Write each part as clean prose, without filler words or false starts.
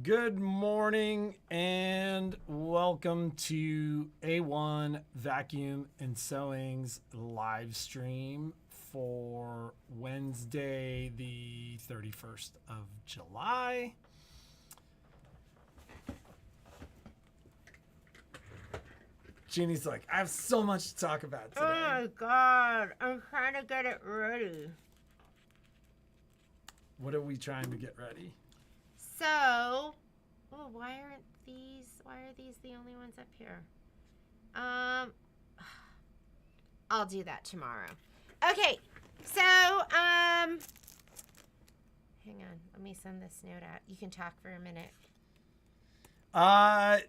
Good morning and welcome to A-1 Vacuum and Sewing's live stream for Wednesday, the 31st of July. Jeannie's like, I have so much to talk about today. Oh my God, I'm trying to get it ready. What are we trying to get ready? So, why are these the only ones up here? I'll do that tomorrow. Okay, so, hang on, let me send this note out. You can talk for a minute.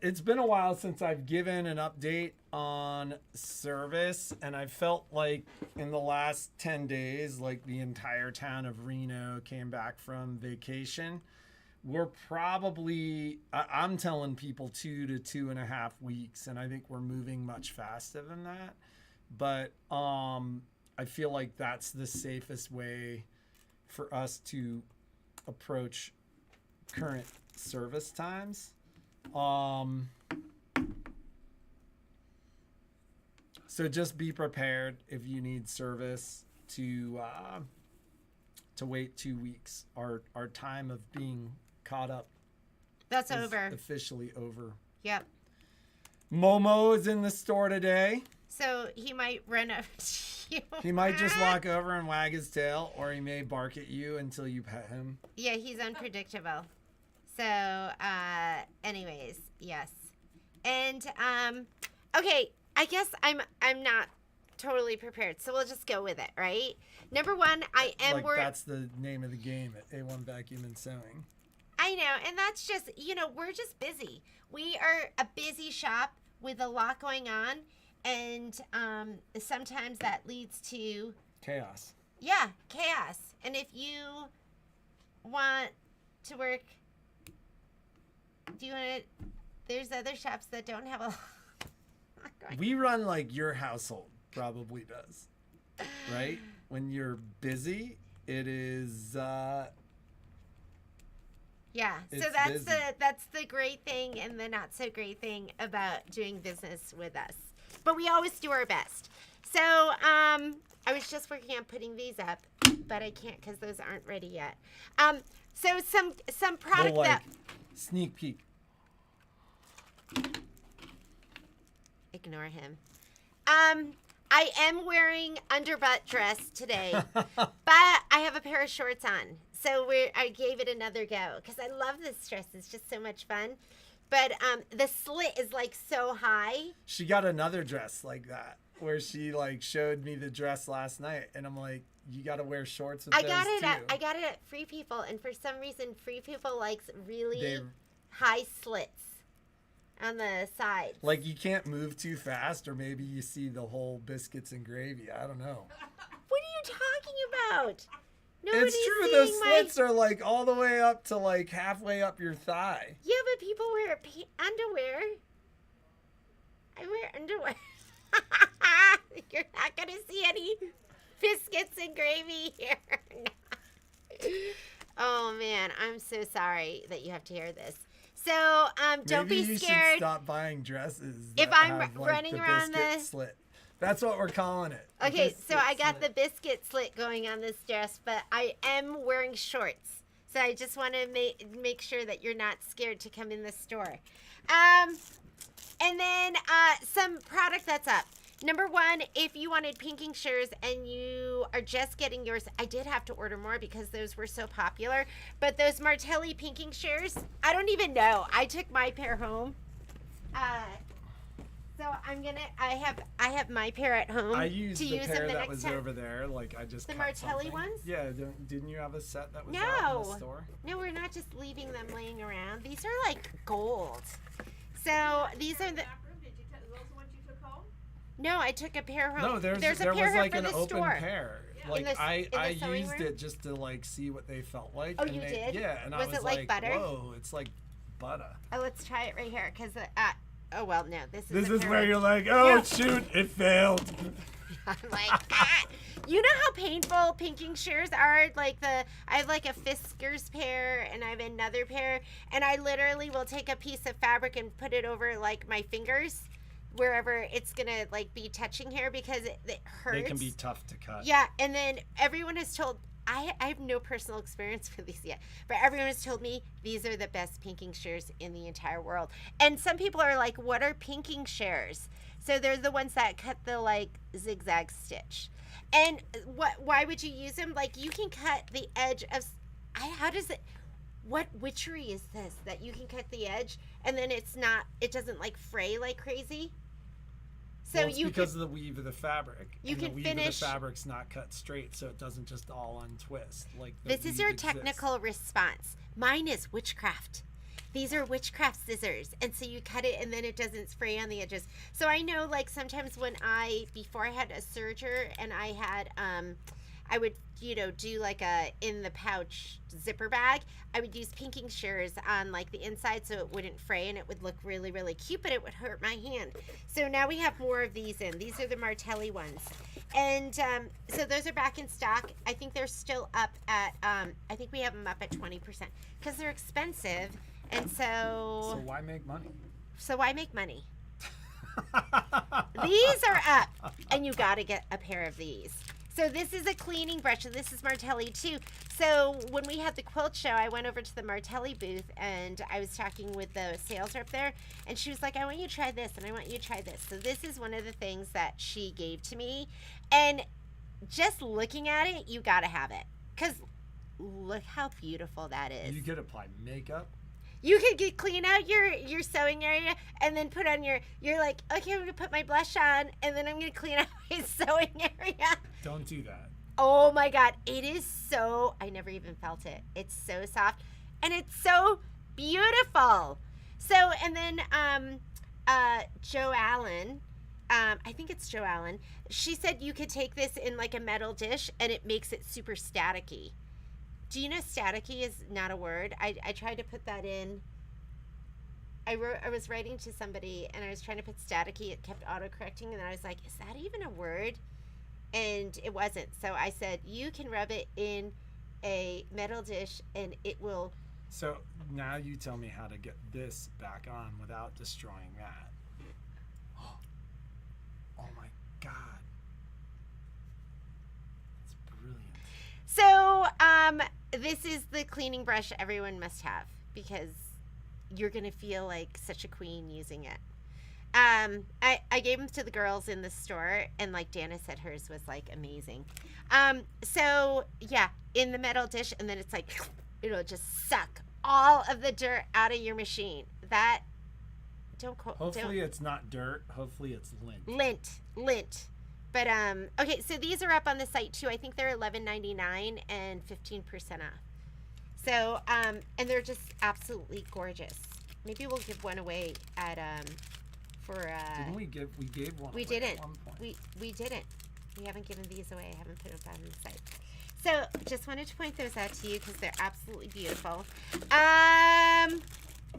It's been a while since I've given an update on service, and I felt like in the last 10 days, like the entire town of Reno came back from vacation. We're probably, I'm telling people 2 to 2.5 weeks, and I think we're moving much faster than that. But I feel like that's the safest way for us to approach current service times. So just be prepared if you need service to wait 2 weeks. Our time of being caught up That's is over. officially over. Yep. Momo is in the store today. So he might run up to you. He might just walk over and wag his tail, or he may bark at you until you pet him. Yeah, he's unpredictable. So, anyways, yes. And, okay, I guess I'm not totally prepared, so we'll just go with it, right? Number one, I am like worried. that's the name of the game at A1 Vacuum and Sewing. I know, and that's just, we're just busy. We are a busy shop with a lot going on, and sometimes that leads to Chaos. yeah, chaos. And if you want to work, there's other shops that don't have a We run like your household probably does, right? When you're busy, it is yeah. It's So that's busy. that's the great thing and the not so great thing about doing business with us. But we always do our best. So I was just working on putting these up, but I can't because those aren't ready yet. So some product well, like, that sneak peek. ignore him. I am wearing underbutt dress today, but I have a pair of shorts on. So I gave it another go because I love this dress. It's just so much fun. But the slit is like so high. She got another dress like that where she like showed me the dress last night, and I'm like, you got to wear shorts with I those got it. too. I got it at Free People, and for some reason, Free People likes really They- high slits on the sides. Like you can't move too fast, or maybe you see the whole biscuits and gravy. I don't know. What are you talking about? Nobody's It's true. seeing Those my... slits are like all the way up to like halfway up your thigh. Yeah, but people wear underwear. I wear underwear. You're not going to see any biscuits and gravy here. Oh, man. I'm so sorry that you have to hear this. So, don't Maybe be you scared. should stop buying dresses. If that I'm have, like, running the around biscuit the- slit. That's what we're calling it. The Okay, so biscuit I got slit. the biscuit slit going on this dress, but I am wearing shorts. So I just want to make sure that you're not scared to come in the store. And then some product that's up. Number one, if you wanted pinking shears and you are just getting yours, I did have to order more because those were so popular. But those Martelli pinking shears, I don't even know. I took my pair home. So I have my pair at home I used to the use pair them the that next was time. over there. Like I just The cut Martelli something. ones? Yeah, didn't you have a set that was out in the No, store? no, we're not just leaving them laying around. These are like gold. So these are the. No, I took a pair home. No, there a was pair like for an the open store. pair. In Like the I sewing used room? it just to like see what they felt like. Oh, and you they, did? Yeah, and Was I was it like butter? whoa, it's like butter. Oh, let's try it right here, cause oh well, no, this is. This a is pair where of- you're like, oh Yeah. shoot, it failed. I'm like, ah. You know how painful pinking shears are? Like I have like a Fiskars pair and I have another pair, and I literally will take a piece of fabric and put it over like my fingers, wherever it's gonna like be touching here, because it hurts. They can be tough to cut. Yeah, and then everyone has told. I have no personal experience with these yet, but everyone has told me these are the best pinking shears in the entire world. And some people are like, what are pinking shears? So they're the ones that cut the like zigzag stitch. And why would you use them? Like, you can cut the edge of, what witchery is this that you can cut the edge and then it doesn't like fray like crazy? So it's because of the weave of the fabric. You can the weave finish. Of the fabric's not cut straight, so it doesn't just all untwist. Like this is your technical response. Mine is witchcraft. These are witchcraft scissors, and so you cut it, and then it doesn't spray on the edges. So I know, like sometimes before I had a serger, and I had I would, do like a in the pouch zipper bag. I would use pinking shears on like the inside so it wouldn't fray and it would look really, really cute, but it would hurt my hand. So now we have more of these in. These are the Martelli ones. And so those are back in stock. I think they're still up at, I think we have them up at 20% because they're expensive. And so... So why make money? These are up, and you got to get a pair of these. So this is a cleaning brush, and this is Martelli too. So when we had the quilt show, I went over to the Martelli booth, and I was talking with the sales rep there, and she was like, I want you to try this, and I want you to try this. So this is one of the things that she gave to me, and just looking at it, you got to have it, because look how beautiful that is. You could apply makeup. You could clean out your sewing area and then put on you're like, okay, I'm going to put my blush on and then I'm going to clean out my sewing area. Don't do that. Oh my God. It is so, I never even felt it. It's so soft and it's so beautiful. So, and then Joe Allen, I think it's Joe Allen, she said you could take this in like a metal dish and it makes it super staticky. Do you know staticky is not a word? I tried to put that in. I was writing to somebody and I was trying to put staticky. It kept autocorrecting and I was like, is that even a word? And it wasn't. So I said, you can rub it in a metal dish and it will. So now you tell me how to get this back on without destroying that. Oh my God. That's brilliant. So, this is the cleaning brush everyone must have because you're going to feel like such a queen using it. I gave them to the girls in the store and like Dana said hers was like amazing. So yeah, in the metal dish and then it's like, it'll just suck all of the dirt out of your machine. That, Hopefully it's not dirt. Hopefully it's lint. Lint. But okay, so these are up on the site too. I think they're $11.99 and 15% off. So and they're just absolutely gorgeous. Maybe we'll give one away at for Didn't we gave one we away didn't. At one point? We didn't. We haven't given these away. I haven't put them on the site. So just wanted to point those out to you because they're absolutely beautiful.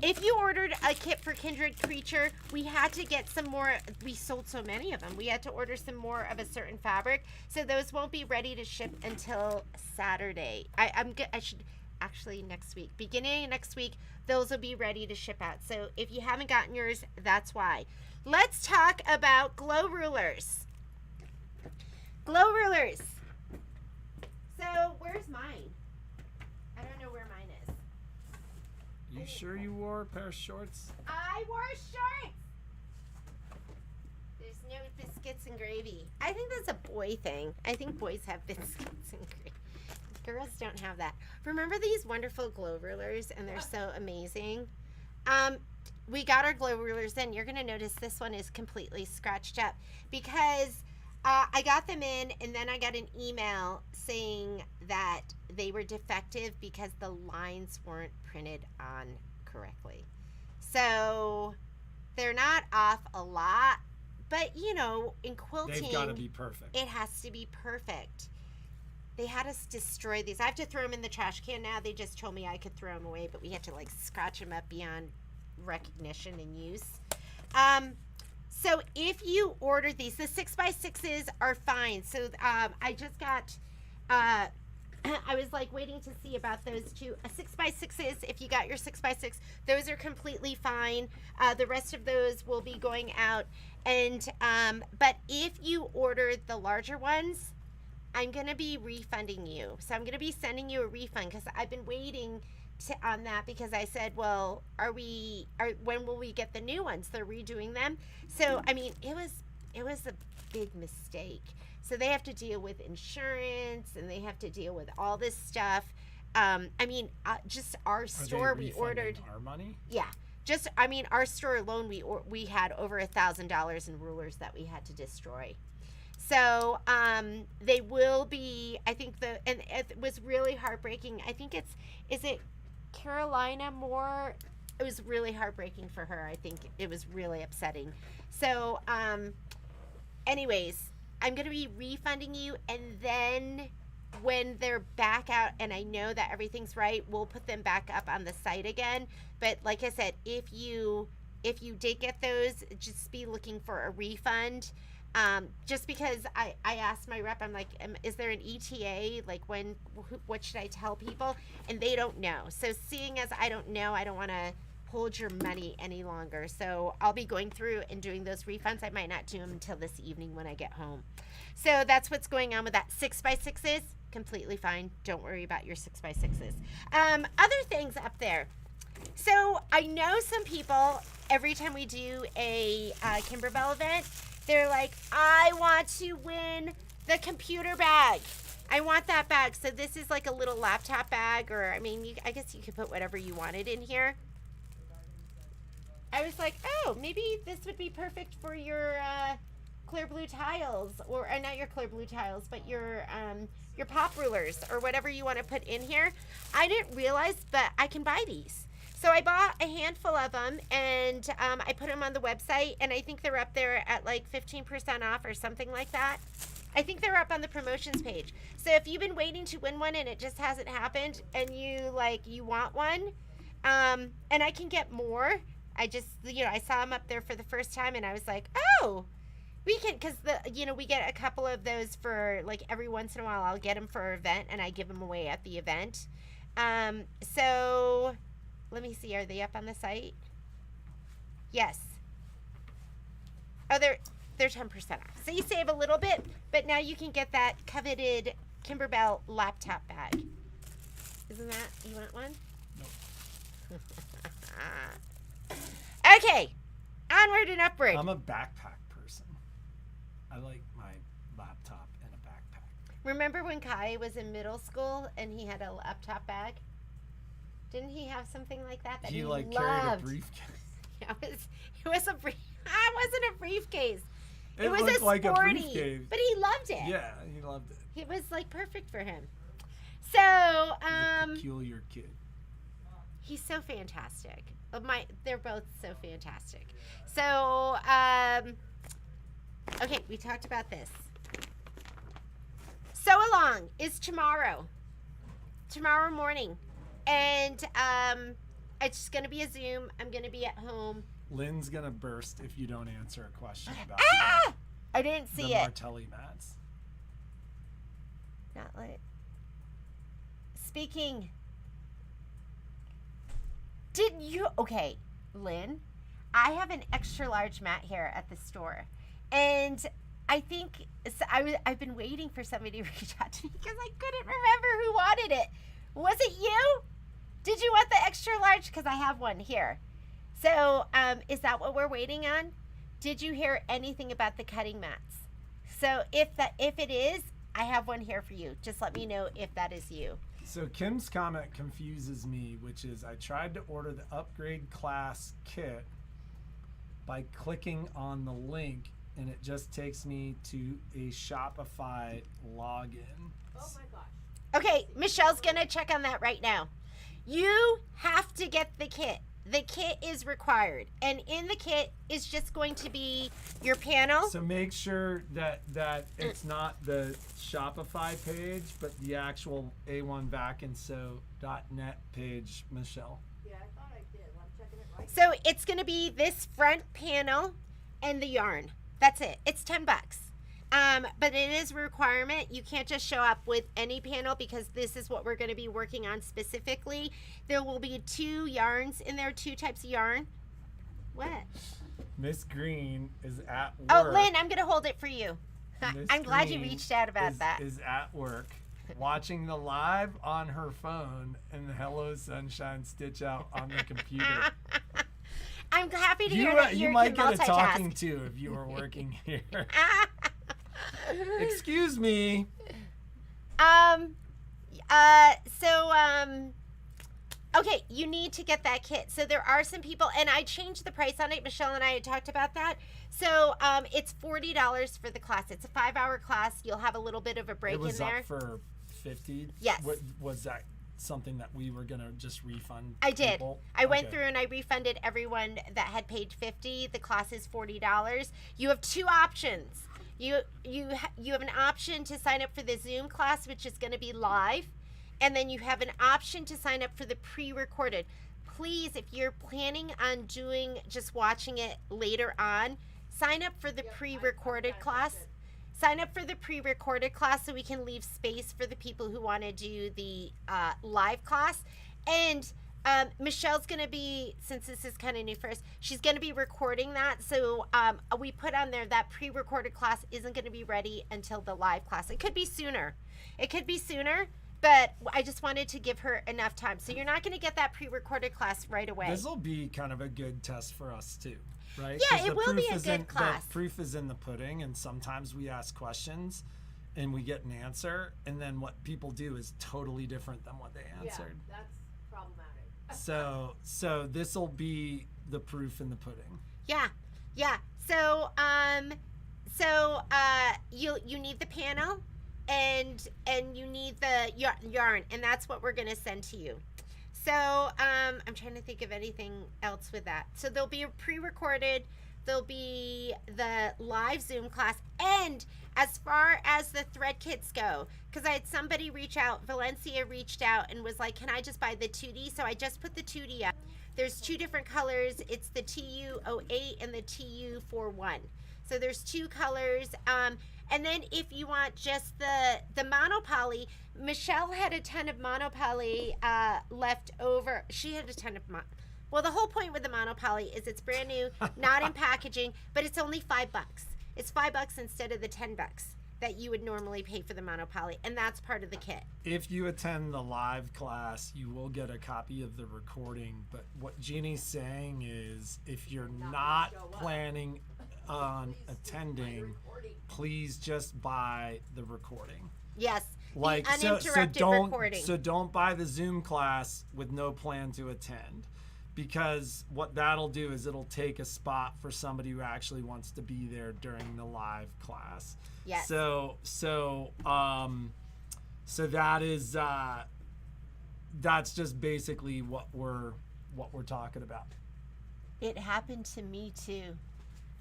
If you ordered a kit for Kindred Creature, we had to get some more. We sold so many of them. We had to order some more of a certain fabric. So those won't be ready to ship until Saturday. I should actually next week. Beginning of next week, those will be ready to ship out. So if you haven't gotten yours, that's why. Let's talk about glow rulers. Glow rulers. So where's mine? I don't know where mine is. You sure you wore a pair of shorts? I wore shorts. There's no biscuits and gravy. I think that's a boy thing. I think boys have biscuits and gravy. Girls don't have that. Remember these wonderful glow rulers, and they're so amazing. We got our glow rulers in. You're gonna notice this one is completely scratched up because I got them in, and then I got an email saying that they were defective because the lines weren't printed on correctly. So they're not off a lot, but you know, in quilting, they've got to be perfect. It has to be perfect. They had us destroy these. I have to throw them in the trash can now. They just told me I could throw them away, but we had to like scratch them up beyond recognition and use. So if you order these, the 6x6s are fine. So I just got, I was like waiting to see about those two. 6x6s, if you got your 6x6, those are completely fine. The rest of those will be going out. And but if you order the larger ones, I'm gonna be refunding you. So I'm gonna be sending you a refund because I've been waiting on that because I said, well, when will we get the new ones? They're redoing them. So I mean, it was a big mistake. So they have to deal with insurance and they have to deal with all this stuff. I mean, just our store, we ordered our money. Yeah, just I mean, our store alone, we had over $1,000 in rulers that we had to destroy. So they will be. I think and it was really heartbreaking. I think is it Carolina Moore? It was really heartbreaking for her. I think it was really upsetting. So anyways, I'm going to be refunding you, and then when they're back out and I know that everything's right, we'll put them back up on the site again. But like I said, if you did get those, just be looking for a refund. Just because I asked my rep, I'm like, is there an ETA? Like what should I tell people? And they don't know. So seeing as I don't know, I don't want to hold your money any longer. So I'll be going through and doing those refunds. I might not do them until this evening when I get home. So that's what's going on with that. 6x6s, completely fine. Don't worry about your 6x6s. Other things up there. So I know some people, every time we do a Kimberbell event, they're like, I want to win the computer bag. I want that bag. So this is like a little laptop bag, or I mean, I guess you could put whatever you wanted in here. I was like, oh, maybe this would be perfect for your clear blue tiles, or not your clear blue tiles, but your pop rulers or whatever you want to put in here. I didn't realize, but I can buy these. So I bought a handful of them, and I put them on the website, and I think they're up there at like 15% off or something like that. I think they're up on the promotions page. So if you've been waiting to win one and it just hasn't happened, and you want one, and I can get more. I just, I saw them up there for the first time, and I was like, oh, we can, because we get a couple of those for like every once in a while. I'll get them for an event, and I give them away at the event. So let me see, are they up on the site? Yes. Oh, they're 10% off. So you save a little bit, but now you can get that coveted Kimberbell laptop bag. Isn't that, you want one? Nope. Okay, onward and upward. I'm a backpack person. I like my laptop in a backpack. Remember when Kai was in middle school and he had a laptop bag? Didn't he have something like that he loved? Carried a briefcase. Yeah, it wasn't a briefcase. It was looked a like a sporty, briefcase. but he loved it. Yeah, he loved it. It was like perfect for him. So, He's a peculiar kid. He's so fantastic. They're both so fantastic. So, okay, we talked about this. Sew Along is tomorrow morning. And it's going to be a Zoom. I'm going to be at home. Lynn's going to burst if you don't answer a question about I didn't see the it. Martelli Mats. Not like speaking. Okay, Lynn, I have an extra large mat here at the store, and I think I've been waiting for somebody to reach out to me because I couldn't remember who wanted it. Was it you? Did you want the extra large? Because I have one here. So is that what we're waiting on? Did you hear anything about the cutting mats? So if it is, I have one here for you. Just let me know if that is you. So Kim's comment confuses me, which is I tried to order the upgrade class kit by clicking on the link, and it just takes me to a Shopify login. Oh my gosh. Okay, Michelle's going to check on that right now. You have to get the kit. The kit is required. And in the kit is just going to be your panel. So make sure that it's not the Shopify page, but the actual A1vacanso.net page, Michelle. Yeah, I thought I did. I'm checking it right. So it's going to be this front panel. and the yarn. That's it. It's $10. But it is a requirement. You can't just show up with any panel because this is what we're going to be working on specifically. There will be 2 yarns in there, 2 types of yarn. What? Miss Green is at work. Oh, Lynn, I'm going to hold it for you. Miss I'm glad you Green reached out about that. Is at work watching the live on her phone and the Hello Sunshine Stitch Out on the computer. I'm happy to hear that you you might can get a multitask. talking to if you were working here. Excuse me. Okay, you need to get that kit. So there are some people, and I changed the price on it. Michelle and I had talked about that. So it's $40 for the class. It's a 5-hour class. You'll have a little bit of a break in there. It was up for $50. Yes. Was that something that we were gonna just refund? I did. People? I went through and I refunded everyone that had paid $50. The class is $40. You have 2 options. You have an option to sign up for the Zoom class, which is going to be live, and then you have an option to sign up for the pre-recorded. Please, if you're planning on just watching it later on, sign up for the pre-recorded class. Sign up for the pre-recorded class so we can leave space for the people who want to do the live class. And Michelle's going to be, since this is kind of new for us, she's going to be recording that. So we put on there that pre-recorded class isn't going to be ready until the live class. It could be sooner. But I just wanted to give her enough time. So you're not going to get that pre-recorded class right away. This will be kind of a good test for us too, right? Yeah, it will be a good class. The proof is in the pudding, and sometimes we ask questions and we get an answer, and then what people do is totally different than what they answered. Yeah, that's problematic. So this will be the proof in the pudding. Yeah. So you need the panel, and you need the yarn, and that's what we're gonna send to you. So I'm trying to think of anything else with that. So there'll be a pre-recorded, there'll be the live Zoom class, and as far as the thread kits go, because I had somebody reach out, Valencia reached out and was like, can I just buy the 2D? So I just put the 2D up. There's 2 different colors. It's the TU08 and the TU41. So there's 2 colors. And then if you want just the monopoly, Michelle had a ton of monopoly left over. She had a ton of well, the whole point with the monopoly is it's brand new, not in packaging, but it's only $5. It's $5 instead of the $10 that you would normally pay for the monopoly, and that's part of the kit. If you attend the live class, you will get a copy of the recording. But what Jeannie's saying is, if you're not planning on attending, please just buy the recording. Yes, like the uninterrupted recording. So don't buy the Zoom class with no plan to attend, because what that'll do is it'll take a spot for somebody who actually wants to be there during the live class. Yes. So that is that's just basically what we're talking about. It happened to me too.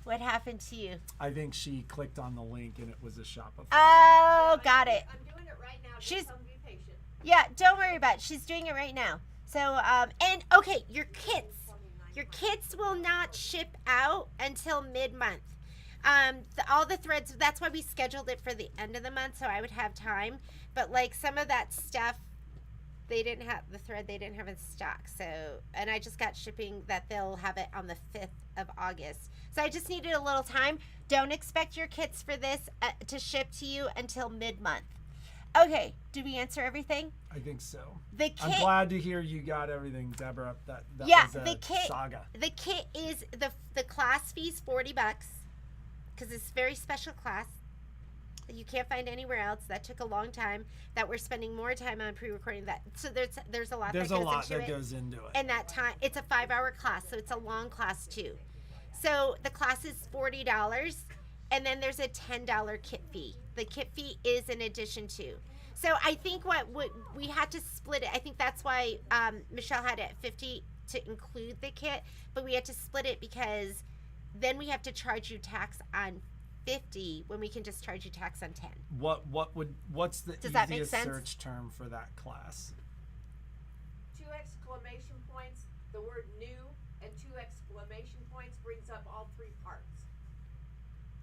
What happened to you? I think she clicked on the link and it was a Shopify. Oh, got it. I'm doing it right now. She's Be patient. Yeah, don't worry about it. She's doing it right now. So and okay, your kits will not ship out until mid-month. All the threads, that's why we scheduled it for the end of the month, so I would have time. But like some of that stuff, they didn't have in stock. So, and I just got shipping that they'll have it on the 5th of August. So I just needed a little time. Don't expect your kits for this to ship to you until mid-month. Okay, did we answer everything? I think so. I'm glad to hear you got everything, Deborah. That yeah, was a the kit, saga. The kit is the class fee's $40 because it's a very special class that you can't find anywhere else. That took a long time. That we're spending more time on pre-recording that. So there's a lot. There's a lot that goes into it. And that time, it's a 5-hour class, so it's a long class too. So the class is $40, and then there's a $10 kit fee. The kit fee is in addition to. So I think what we had to split it. I think that's why Michelle had it at $50 to include the kit, but we had to split it because then we have to charge you tax on $50 when we can just charge you tax on $10. What's the Does that make easiest sense? search term for that class? 2 exclamation points, the word new, and 2 exclamation points brings up all 3 parts.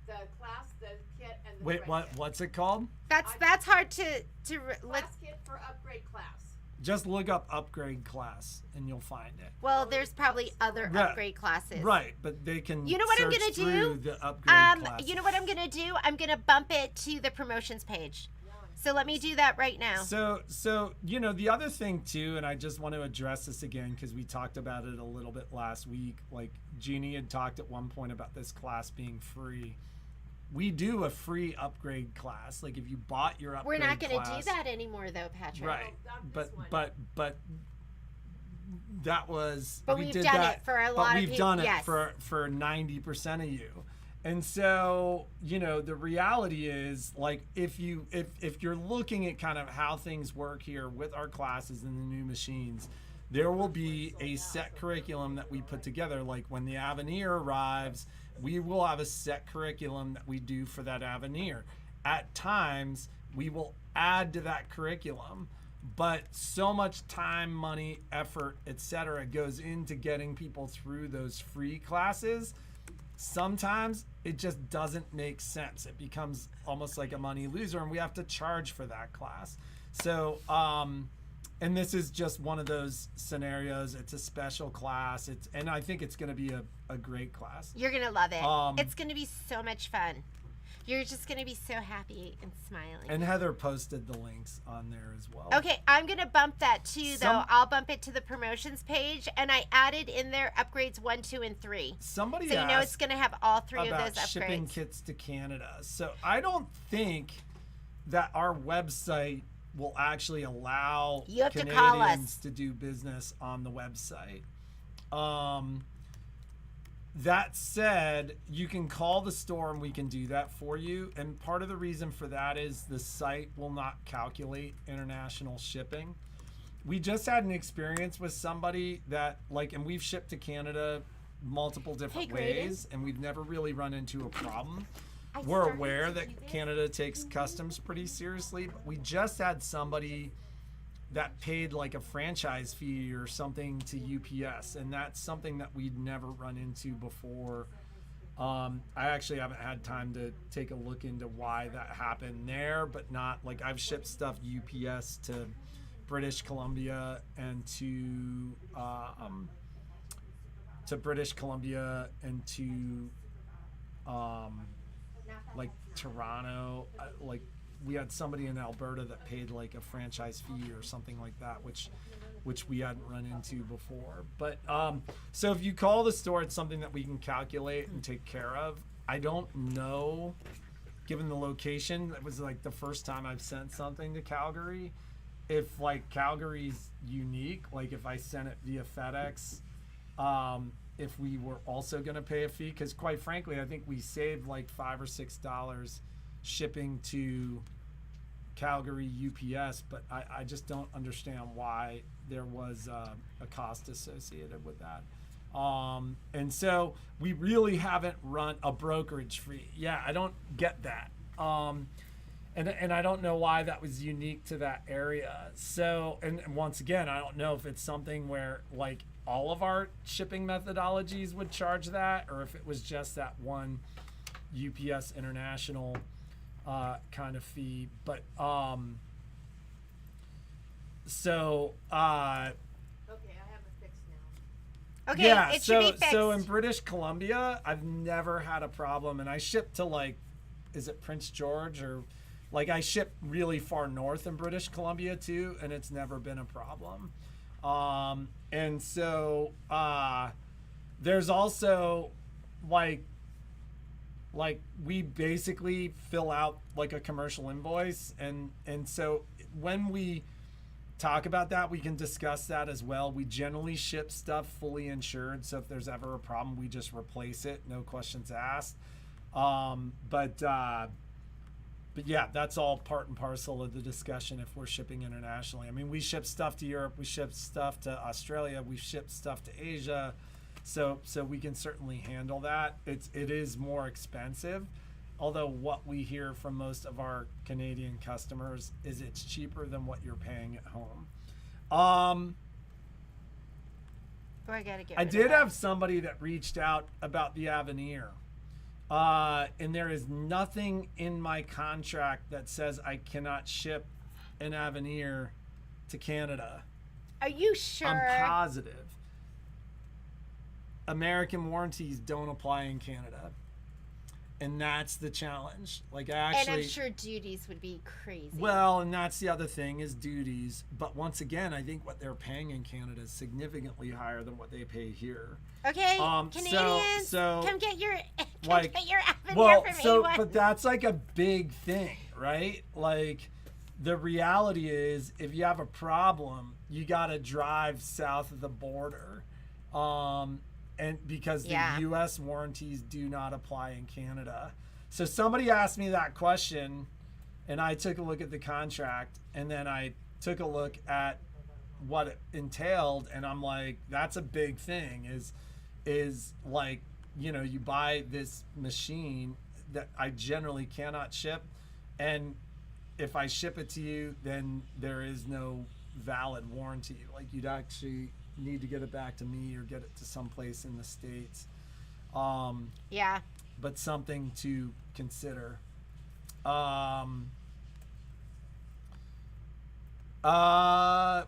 the class, the kit, and the Wait, thread what? kit. What's it called? That's hard to Class let's. kit for upgrade class. Just look up upgrade class and you'll find it. Well, there's probably other Yeah. upgrade classes. Right, but they can. You know what I'm search gonna through do? The upgrade classes. You know what I'm gonna do? I'm gonna bump it to the promotions page. So let me do that right now. So the other thing too, and I just want to address this again because we talked about it a little bit last week. Like Jeannie had talked at one point about this class being free. We do a free upgrade class. Like if you bought your upgrade We're not gonna class, do that anymore, though, Patrick. right? No, not But this one. but that was. But we we've did done that, it for a but lot of we've people. done it Yes. for 90% of you. And so, the reality is like if you're looking at kind of how things work here with our classes and the new machines, there will be a set curriculum that we put together. Like when the Avenir arrives, we will have a set curriculum that we do for that Avenir. At times, we will add to that curriculum, but so much time, money, effort, etc. goes into getting people through those free classes. Sometimes it just doesn't make sense. It becomes almost like a money loser, and we have to charge for that class. So, and this is just one of those scenarios. It's a special class. And I think it's going to be a great class. You're gonna love it. Um, It's gonna be so much fun. You're just gonna be so happy and smiling. And Heather posted the links on there as well. Okay, I'm gonna bump that too, though. Some- I'll bump it to the promotions page, and I added in there upgrades 1, 2, and 3. Somebody So you know asked it's gonna have all 3 of about those shipping upgrades. kits to Canada. So I don't think that our website will actually allow You have to call us. Canadians to do business on the website. That said, you can call the store and we can do that for you. And part of the reason for that is the site will not calculate international shipping. We just had an experience with somebody that and we've shipped to Canada multiple different Hey, Graydon. ways, and we've never really run into a problem. I We're started aware to that do this. Canada takes customs pretty seriously, but we just had somebody that paid like a franchise fee or something to UPS, and that's something that we'd never run into before. I actually haven't had time to take a look into why that happened there, but not like I've shipped stuff UPS to British Columbia and to British Columbia and to like Toronto. Like we had somebody in Alberta that paid like a franchise fee or something like that, which we hadn't run into before. But so if you call the store, it's something that we can calculate and take care of. I don't know, given the location, that was like the first time I've sent something to Calgary. If like Calgary's unique, like if I sent it via FedEx, if we were also going to pay a fee, because quite frankly, I think we saved like $5 or $6 shipping to Calgary UPS, but I just don't understand why there was a cost associated with that. And so we really haven't run a brokerage fee. Yeah, I don't get that. And I don't know why that was unique to that area. So, and once again, I don't know if it's something where like all of our shipping methodologies would charge that, or if it was just that one UPS International kind of fee. But so Okay, I have it fixed now. Okay, yeah, it so should be fixed. so in British Columbia, I've never had a problem, and I ship to like, is it Prince George, or like I ship really far north in British Columbia too, and it's never been a problem. And so there's also like we basically fill out like a commercial invoice, and so when we talk about that, we can discuss that as well. We generally ship stuff fully insured, so if there's ever a problem, we just replace it, no questions asked. But yeah, that's all part and parcel of the discussion if we're shipping internationally. I mean, we ship stuff to Europe, we ship stuff to Australia, we ship stuff to Asia, so we can certainly handle that. It is more expensive, although what we hear from most of our Canadian customers is it's cheaper than what you're paying at home. Oh, I gotta get I rid of did that. have somebody that reached out about the Avenir. And there is nothing in my contract that says I cannot ship an Avenir to Canada. Are you sure? I'm positive. American warranties don't apply in Canada. And that's the challenge. Like, actually, and I'm sure duties would be crazy. well, and that's the other thing is duties. But once again, I think what they're paying in Canada is significantly higher than what they pay here. Okay, so- Canadians, so, come get your like, Avenir Well, from so, A1. but that's like a big thing, right? Like, the reality is, if you have a problem, you got to drive south of the border. And because the U.S. warranties do not apply in Canada. So somebody asked me that question, and I took a look at the contract, and then I took a look at what it entailed, and I'm like, that's a big thing. Is like, you know, you buy this machine that I generally cannot ship, and if I ship it to you, then there is no valid warranty. Like, you'd actually need to get it back to me or get it to someplace in the States. Yeah. But something to consider.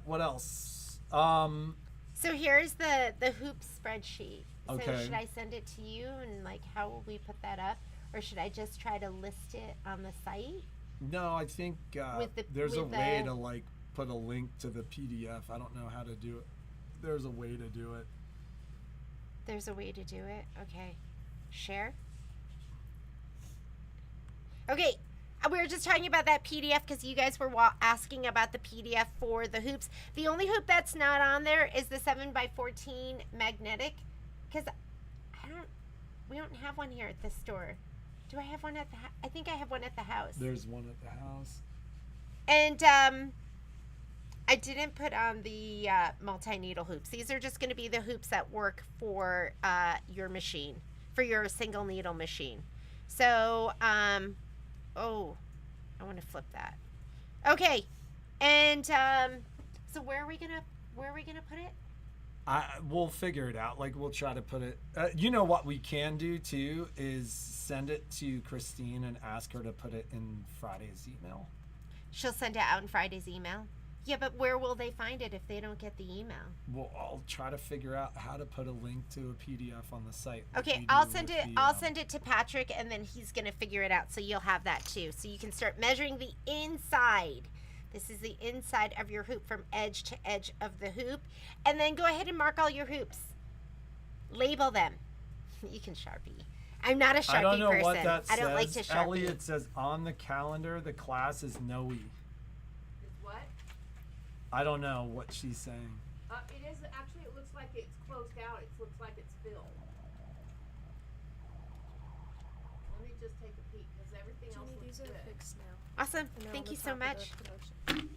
What else? So here's the hoop spreadsheet. So Okay. should I send it to you, and like how will we put that up, or should I just try to list it on the site? No, I think there's a with way the- to like put a link to the PDF. I don't know how to do it. There's a way to do it. There's a way to do it. Okay. Share. Okay. We were just talking about that PDF because you guys were asking about the PDF for the hoops. The only hoop that's not on there is the 7x14 magnetic, because we don't have one here at the store. Do I have one at the I think I have one at the house. There's one at the house. And I didn't put on the multi-needle hoops. These are just going to be the hoops that work for your machine, for your single needle machine. So, oh, I want to flip that. Okay, and so where are we gonna put it? We'll figure it out. Like, we'll try to put it. You know what we can do too is send it to Christine and ask her to put it in Friday's email. She'll send it out in Friday's email. Yeah, but where will they find it if they don't get the email? Well, I'll try to figure out how to put a link to a PDF on the site. like Okay, we I'll do send with it. the, I'll send it to Patrick, and then he's gonna figure it out. So you'll have that too. So you can start measuring the inside. This is the inside of your hoop from edge to edge of the hoop, and then go ahead and mark all your hoops. Label them. You can Sharpie. I'm not a Sharpie I don't know person. what that I don't like to says. Sharpie. Elliot says on the calendar the class is Noe. It's what? I don't know what she's saying. It is actually. It looks like it's closed out. It looks like it's filled. Let me just take a peek because everything else looks These are good. fixed now. Awesome. And they're Thank on you the so top of the much. promotion.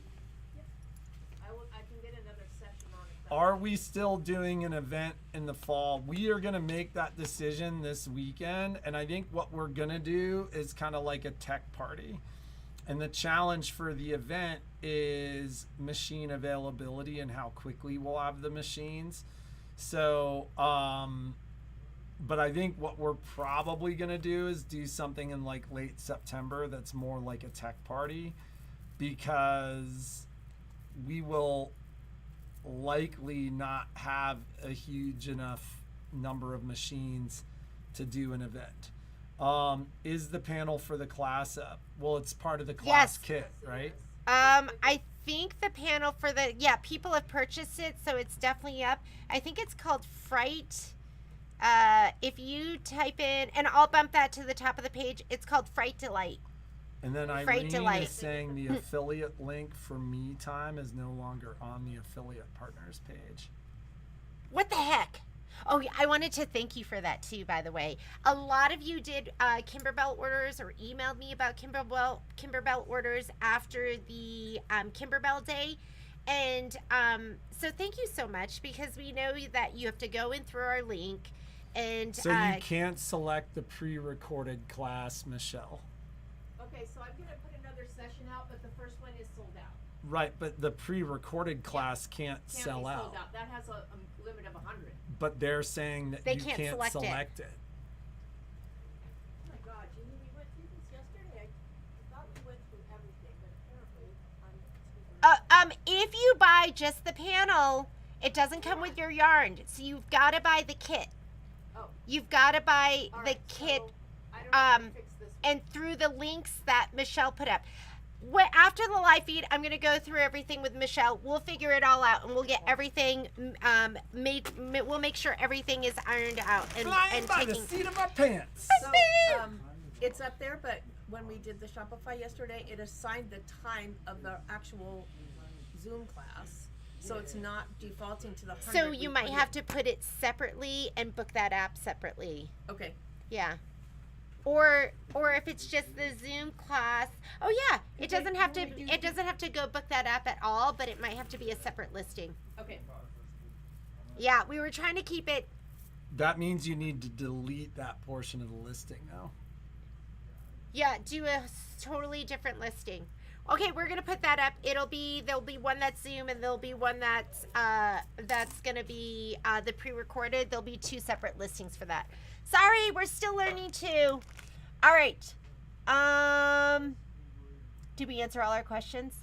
I can get another session on it. though. Are we still doing an event in the fall? We are going to make that decision this weekend. And I think what we're going to do is kind of like a tech party. And the challenge for the event is machine availability and how quickly we'll have the machines. So, but I think what we're probably going to do is do something in like late September that's more like a tech party, because we will likely not have a huge enough number of machines to do an event. Is the panel for the class up? Well, it's part of the class Yes. kit, right? I think the panel for the people have purchased it, so it's definitely up. I think it's called Fright. If you type in, and I'll bump that to the top of the page, it's called Fright Delight. And then Fright Irene Delight. is saying the affiliate link for Me Time is no longer on the affiliate partners page. What the heck? Oh, yeah, I wanted to thank you for that too, by the way. A lot of you did Kimberbell orders or emailed me about Kimberbell orders after the Kimberbell day. And so thank you so much, because we know that you have to go in through our link. And So you can't select the pre-recorded class, Michelle. Okay, so I'm gonna put another session out, but the first one is sold out. Right, but the pre-recorded class can't Can't sell be out. sold out. That has a limit of 100. But they're saying that They you can't can't select it. select it. If you buy just the panel, it doesn't come with your yarn, so you've got to buy the kit. Oh. You've got to buy All the right, kit, so I don't know how to fix this one. and through the links that Michelle put up. After the live feed, I'm going to go through everything with Michelle. We'll figure it all out, and we'll get everything made. We'll make sure everything is ironed out Flying by the seat of my pants. So, it's up there, but when we did the Shopify yesterday, it assigned the time of the actual Zoom class. So it's not defaulting to the 100. So you might have to put it separately and book that app separately. Okay. Yeah. Or if it's just the Zoom class. Oh yeah, it doesn't have to. It doesn't have to go book that app at all, but it might have to be a separate listing. Okay. Yeah, we were trying to keep it. That means you need to delete that portion of the listing now. Yeah, do a totally different listing. Okay, we're gonna put that up. There'll be one that's Zoom, and there'll be one that's gonna be the pre-recorded. There'll be 2 separate listings for that. Sorry, we're still learning too. All right. Did we answer all our questions?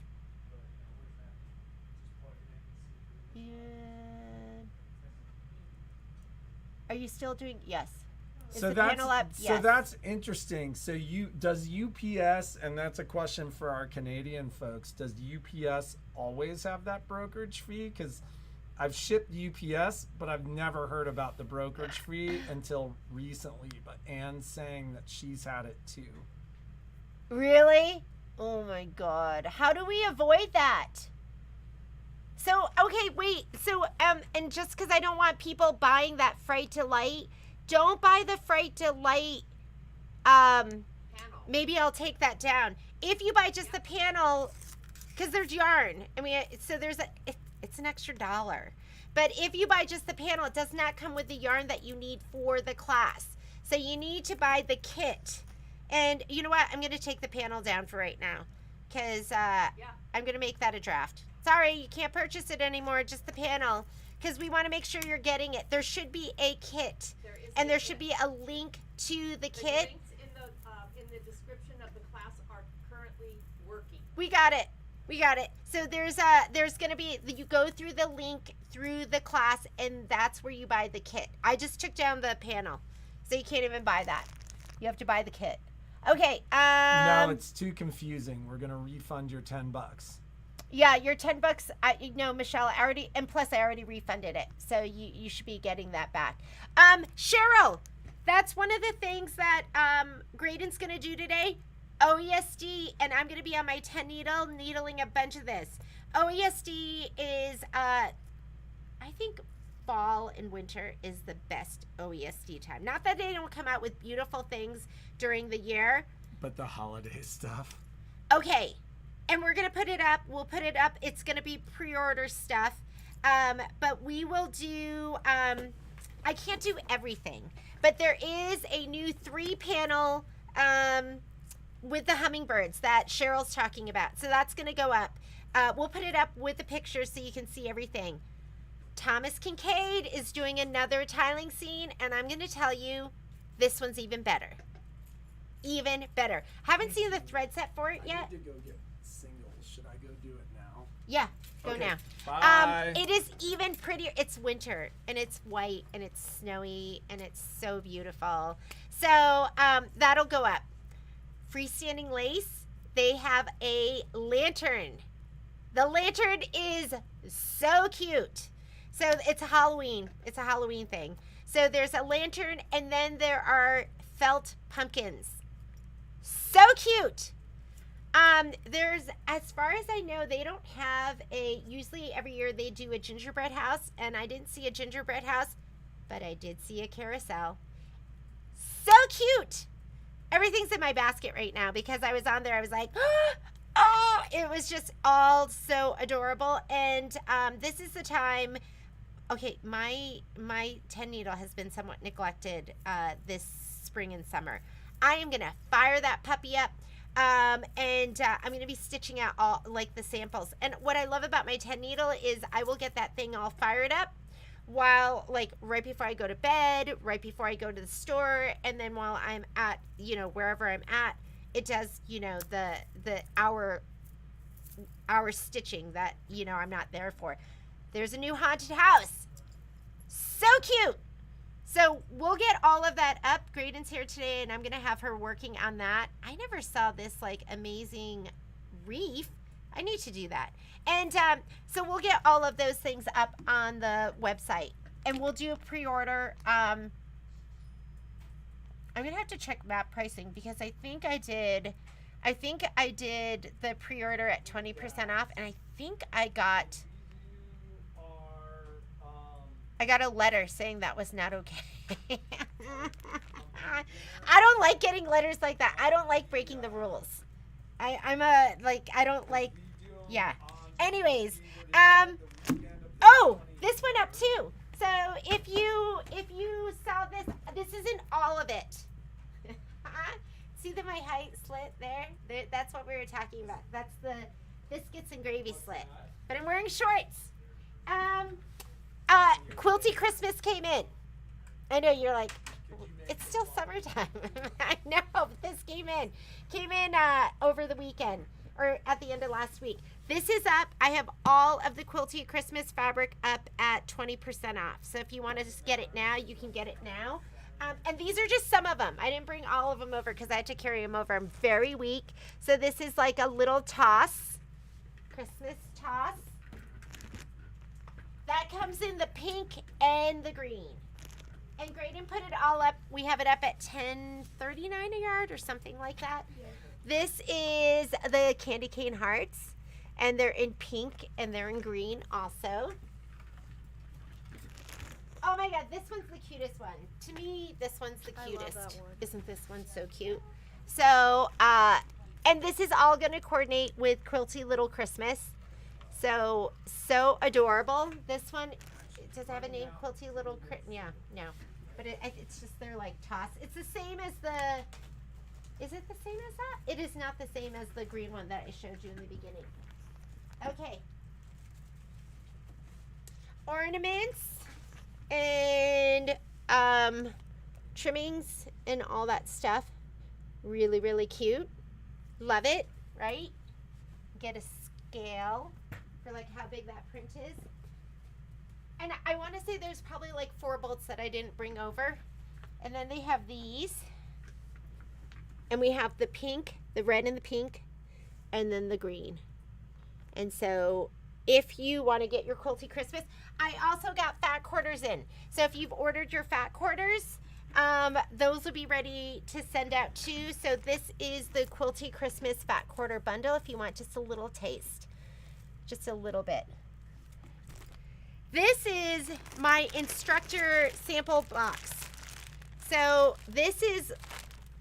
And are you still doing? Yes. Is So the that's panel up? so Yes. that's interesting. So does UPS, and that's a question for our Canadian folks, does UPS always have that brokerage fee? Because I've shipped UPS, but I've never heard about the brokerage fee until recently. But Anne's saying that she's had it too. Really? Oh my God. How do we avoid that? So, okay, wait. So, and just because I don't want people buying that Fright to Light, don't buy the Fright to Light. Panel. Maybe I'll take that down. If you buy just the panel, because there's yarn. I mean, so it's an extra $1. But if you buy just the panel, it does not come with the yarn that you need for the class. So you need to buy the kit. And you know what? I'm going to take the panel down for right now, because I'm going to make that a draft. Sorry, you can't purchase it anymore, just the panel, because we want to make sure you're getting it. There should be a kit, and there should be a link to the kit. Links in the description of the class are currently working. We got it. We got it. So there's going to be, you go through the link through the class, and that's where you buy the kit. I just took down the panel, so you can't even buy that. You have to buy the kit. Okay. No, it's too confusing. We're gonna refund your $10. Yeah, your $10. No, Michelle, I already refunded it, so you should be getting that back. Cheryl, that's one of the things that Graydon's gonna do today. OESD, and I'm gonna be on my 10 needle needling a bunch of this. OESD is I think fall and winter is the best OESD time. Not that they don't come out with beautiful things during the year. But the holiday stuff. Okay. And we're going to put it up. We'll put it up. It's going to be pre-order stuff. But we will do, I can't do everything. But there is a new 3-panel with the hummingbirds that Cheryl's talking about. So that's going to go up. We'll put it up with the pictures so you can see everything. Thomas Kincaid is doing another tiling scene, and I'm going to tell you, this one's even better. Even better. Haven't seen the thread set for it yet. I need to go get singles. Should I go do it now? Yeah, go Okay, now. bye. It is even prettier. It's winter, and it's white, and it's snowy, and it's so beautiful. So that'll go up. Freestanding Lace, they have a lantern. The lantern is so cute. So it's a Halloween thing. So there's a lantern, and then there are felt pumpkins. So cute. There's, as far as I know, they don't have usually every year they do a gingerbread house, and I didn't see a gingerbread house, but I did see a carousel. So cute. Everything's in my basket right now because I was on there. I was like, oh, it was just all so adorable. And this is the time. Okay, my 10 needle has been somewhat neglected this spring and summer. I am gonna fire that puppy up, and I'm gonna be stitching out all like the samples. And what I love about my 10 needle is I will get that thing all fired up while, like, right before I go to bed, right before I go to the store, and then while I'm at, you know, wherever I'm at, it does, you know, the hour hour stitching that, you know, I'm not there for. There's a new haunted house. So cute. So we'll get all of that up. Graydon's here today, and I'm going to have her working on that. I never saw this, like, amazing reef. I need to do that. And so we'll get all of those things up on the website. And we'll do a pre-order. I'm going to have to check map pricing because I think I did the pre-order at 20% off, and I think I got a letter saying that was not okay. I don't like getting letters like that. I don't like breaking the rules. I don't like, yeah. Anyways, oh, this went up too. So if you saw this isn't all of it. See my height slit there? That's what we were talking about. That's the biscuits and gravy slit. But I'm wearing shorts. Quilty Christmas came in. I know you're like, it's still summertime. I know, but this came in over the weekend or at the end of last week. This is up. I have all of the Quilty Christmas fabric up at 20% off. So if you want to just get it now, you can get it now. And these are just some of them. I didn't bring all of them over because I had to carry them over. I'm very weak. So this is like a little toss, Christmas toss. That comes in the pink and the green. And Graydon put it all up. We have it up at $10.39 a yard or something like that. Yeah. This is the candy cane hearts. And they're in pink and they're in green also. Oh my God, this one's the cutest one. To me, this one's the cutest. I love that one. Isn't this one so cute? So, and this is all going to coordinate with Quilty Little Christmas. So adorable. This one, does it have a name? Quilty Little Yeah, no. But it's just they're like toss. It's the same as is it the same as that? It is not the same as the green one that I showed you in the beginning. Okay. Ornaments and trimmings and all that stuff. Really, really cute. Love it, right? Get a scale for like how big that print is. And I want to say there's probably like 4 bolts that I didn't bring over. And then they have these. And we have the pink, the red and the pink, and then the green. And so if you want to get your Quilty Christmas, I also got fat quarters in. So if you've ordered your fat quarters, those will be ready to send out too. So this is the Quilty Christmas fat quarter bundle if you want just a little taste. Just a little bit. This is my instructor sample box. So this is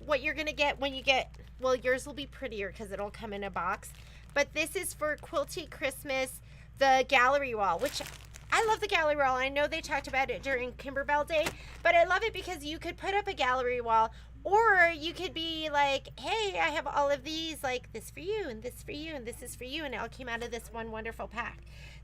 what you're going to get when you get, well, yours will be prettier because it'll come in a box. But this is for Quilty Christmas, the gallery wall, which I love the gallery wall. I know they talked about it during Kimberbell Day, but I love it because you could put up a gallery wall, or you could be like, hey, I have all of these, like this for you, and this for you, and this is for you, and it all came out of this one wonderful pack.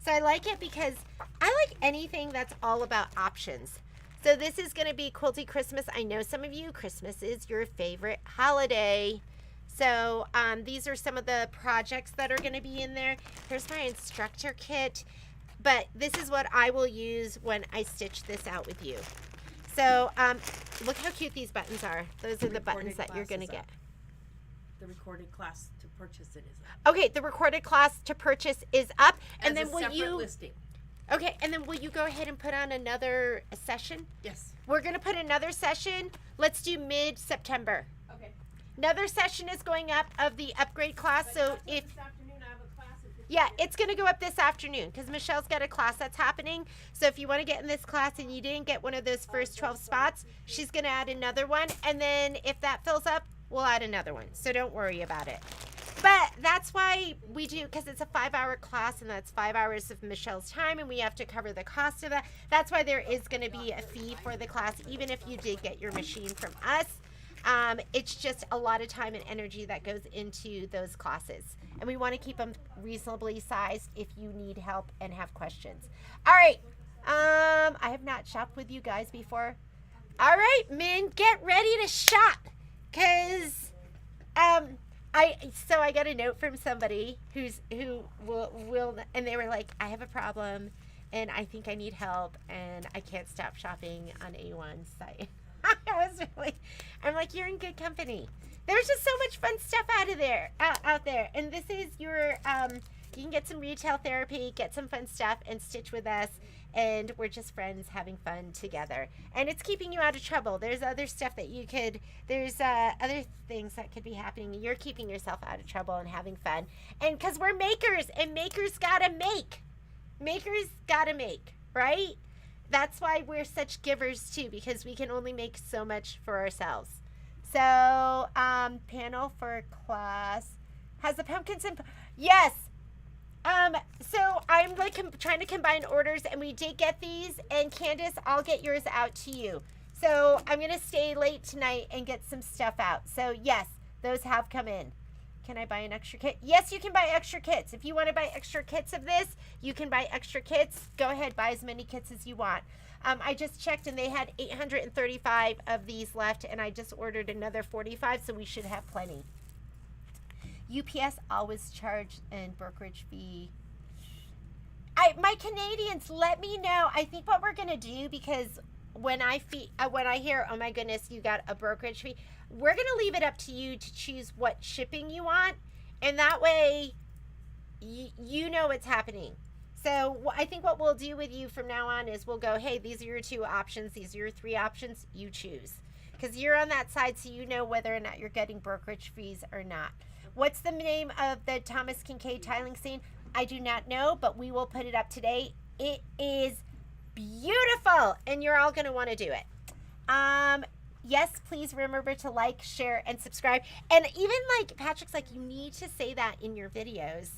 So I like it because I like anything that's all about options. So this is going to be Quilty Christmas. I know some of you, Christmas is your favorite holiday. So these are some of the projects that are going to be in there. Here's my instructor kit. But this is what I will use when I stitch this out with you. So look how cute these buttons are. Those are the buttons that you're going to get. The recorded class to purchase it is up. Okay, the recorded class to purchase is up. And As then a will separate you listing. Okay, and then will you go ahead and put on another session? Yes. We're going to put another session. Let's do mid-September. Okay. Another session is going up of the upgrade class. But So not till if this afternoon, I have a class at 15. yeah, it's going to go up this afternoon because Michelle's got a class that's happening. So if you want to get in this class and you didn't get one of those first 12 spots, she's going to add another one. And then if that fills up, we'll add another one. So don't worry about it. But that's why we do, because it's a 5-hour class and that's 5 hours of Michelle's time and we have to cover the cost of that. That's why there is going to be a fee for the class, even if you did get your machine from us. It's just a lot of time and energy that goes into those classes. And we want to keep them reasonably sized if you need help and have questions. All right. I have not shopped with you guys before. All right, men, get ready to shop. Because So I got a note from somebody who will, and they were like, I have a problem, and I think I need help, and I can't stop shopping on A1's site. I'm like, you're in good company. There's just so much fun stuff out there, and this is your you can get some retail therapy, get some fun stuff, and stitch with us. And we're just friends having fun together. And it's keeping you out of trouble. There's other stuff that you could, there's other things that could be happening. You're keeping yourself out of trouble and having fun. And because we're makers, and makers gotta make. Makers gotta make, right? That's why we're such givers too, because we can only make so much for ourselves. So, panel for class. Has the pumpkins in, yes. So I'm like trying to combine orders, and we did get these, and Candace, I'll get yours out to you. So I'm going to stay late tonight and get some stuff out. So yes, those have come in. Can I buy an extra kit? Yes, you can buy extra kits. If you want to buy extra kits of this, you can buy extra kits. Go ahead, buy as many kits as you want. I just checked, and they had 835 of these left, and I just ordered another 45, so we should have plenty. UPS always charge and brokerage fee. My Canadians, let me know. I think what we're gonna do, because when I hear, oh my goodness, you got a brokerage fee, we're gonna leave it up to you to choose what shipping you want, and that way you know what's happening. So I think what we'll do with you from now on is we'll go, hey, these are your 2 options, these are your 3 options, you choose, because you're on that side, so you know whether or not you're getting brokerage fees or not. What's the name of the Thomas Kincaid tiling scene? I do not know, but we will put it up today. It is beautiful, and you're all going to want to do it. Yes, please remember to like, share, and subscribe. And even like Patrick's like, you need to say that in your videos,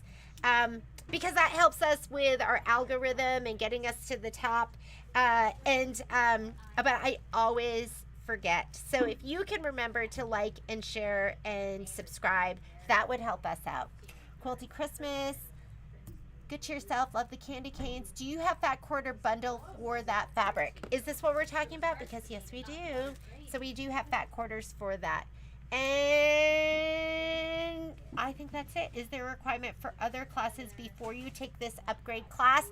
because that helps us with our algorithm and getting us to the top. But I always forget. So if you can remember to like and share and subscribe, that would help us out. Quilty Christmas, good to yourself, love the candy canes. Do you have that quarter bundle for that fabric? Is this what we're talking about? Because yes, we do. So we do have fat quarters for that. And I think that's it. Is there a requirement for other classes before you take this upgrade class?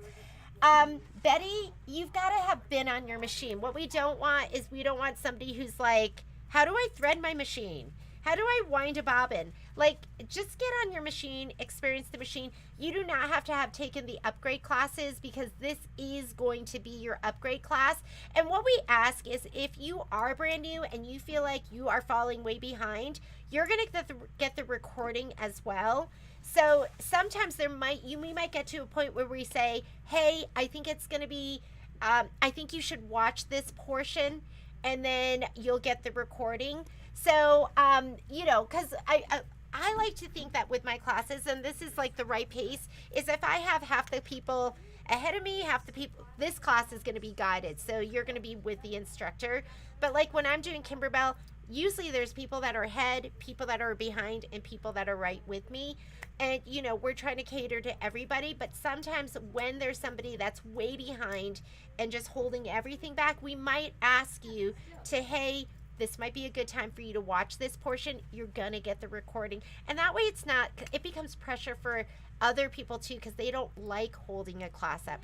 Betty, you've got to have been on your machine. What we don't want is we don't want somebody who's like, how do I thread my machine? How do I wind a bobbin? Like, just get on your machine, experience the machine. You do not have to have taken the upgrade classes, because this is going to be your upgrade class. And what we ask is, if you are brand new and you feel like you are falling way behind, you're going to get the recording as well. So sometimes we might get to a point where we say, hey, I think it's going to be, I think you should watch this portion, and then you'll get the recording. So, because I like to think that with my classes, and this is like the right pace, is if I have half the people ahead of me, half the people, this class is going to be guided. So you're going to be with the instructor. But like when I'm doing Kimberbell, usually there's people that are ahead, people that are behind, and people that are right with me. And, we're trying to cater to everybody. But sometimes when there's somebody that's way behind and just holding everything back, we might ask you to, hey, this might be a good time for you to watch this portion. You're going to get the recording. And that way it becomes pressure for other people too, because they don't like holding a class up.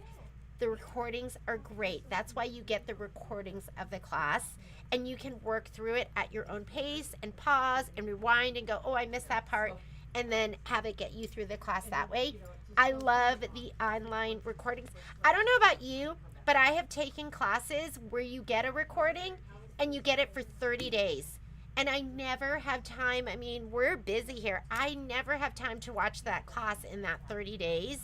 The recordings are great. That's why you get the recordings of the class, and you can work through it at your own pace and pause and rewind and go, oh, I missed that part, and then have it get you through the class that way. I love the online recordings. I don't know about you, but I have taken classes where you get a recording and you get it for 30 days. And I never have time. I mean, we're busy here. I never have time to watch that class in that 30 days.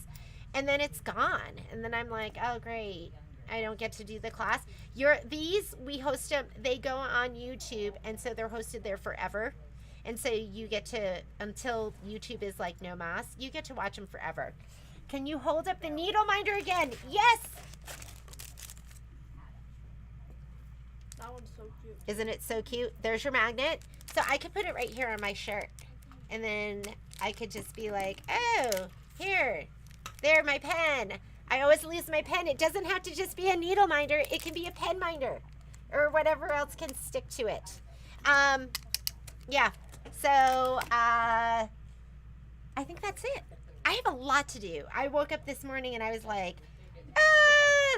And then it's gone. And then I'm like, oh, great. I don't get to do the class. We host them. They go on YouTube. And so they're hosted there forever. And so you get to, until YouTube is like no mas, you get to watch them forever. Can you hold up the needle minder again? Yes. That one's so cute. Isn't it so cute? There's your magnet. So I could put it right here on my shirt. And then I could just be like, oh, here. There, my pen. I always lose my pen. It doesn't have to just be a needle minder. It can be a pen minder. Or whatever else can stick to it. Yeah. So I think that's it. I have a lot to do. I woke up this morning and I was like,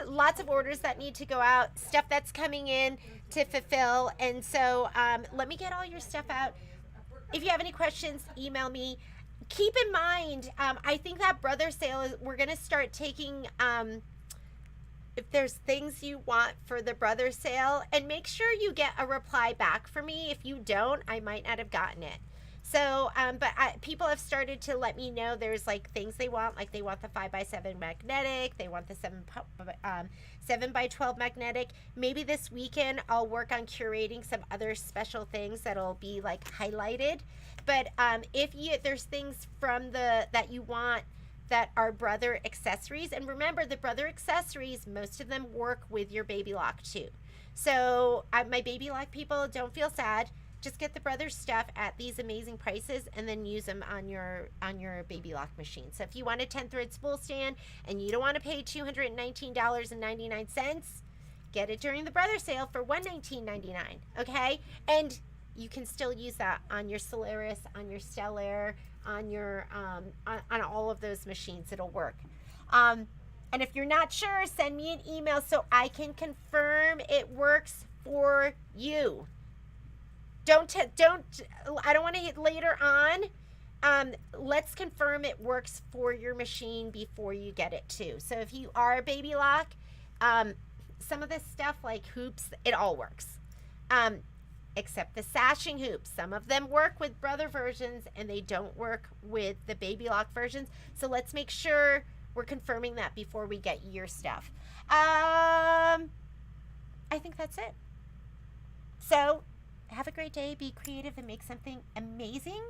lots of orders that need to go out, stuff that's coming in to fulfill. And so let me get all your stuff out. If you have any questions, email me. Keep in mind, I think that brother sale is, we're going to start taking, if there's things you want for the brother sale, and make sure you get a reply back for me. If you don't, I might not have gotten it. So, people have started to let me know there's like things they want, like they want the 5x7 magnetic, they want the 7x12 magnetic. Maybe this weekend I'll work on curating some other special things that'll be like highlighted. But if there's things from that you want that are brother accessories, and remember the brother accessories, most of them work with your baby lock too. So my baby lock people, don't feel sad. Just get the brother stuff at these amazing prices and then use them on your baby lock machine. So if you want a 10-thread spool stand and you don't want to pay $219.99, get it during the brother sale for $119.99, okay? And you can still use that on your Solaris, on your Stellar, on your on all of those machines. It'll work. And if you're not sure, send me an email so I can confirm it works for you. I don't want to hit later on. Let's confirm it works for your machine before you get it too. So if you are a baby lock, some of this stuff like hoops, it all works. Except the sashing hoops. Some of them work with brother versions and they don't work with the baby lock versions. So let's make sure we're confirming that before we get your stuff. I think that's it. So have a great day, be creative, and make something amazing.